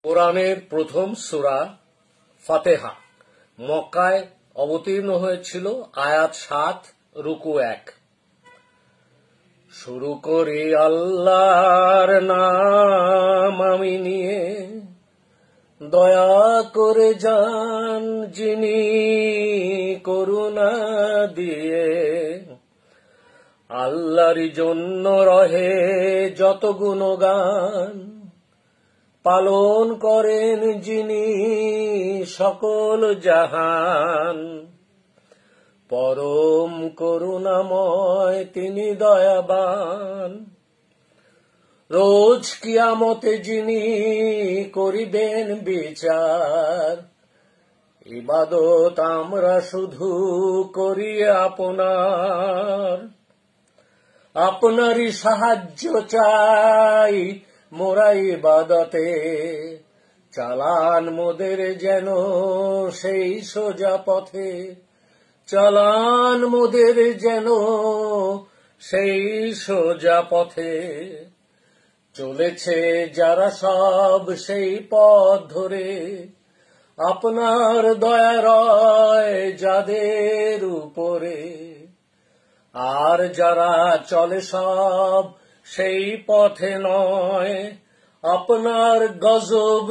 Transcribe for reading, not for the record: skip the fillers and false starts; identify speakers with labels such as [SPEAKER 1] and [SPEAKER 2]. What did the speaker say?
[SPEAKER 1] কোরআনের প্রথম সূরা ফাতিহা মক্কায় অবতীর্ণ হয়েছিল। আয়াত ৭, রুকু ১। শুরু করি আল্লাহর নাম আমি নিয়ে, দয়া করে যান যিনি করুণা দিয়ে। আল্লাহরই জন্য রহে যত গুণগান, পালন করেন যিনি সকল জাহান। পরম করুণাময় তিনি দয়াবান, রোজ কিয়ামতে যিনি করিবেন বিচার। ইবাদত আমরা শুধু করি আপনার, আপনারই সাহায্য চাই মোরা ইবাদতে। চালান মোদের যেন সেই সোজা পথে, চালান মোদের যেন সেই সোজা পথে। চলেছে যারা সব সেই পথ ধরে, আপনার দয়া রয় যাদের উপরে। আর যারা চলে সব সেই পথে নয়, আপনার গজব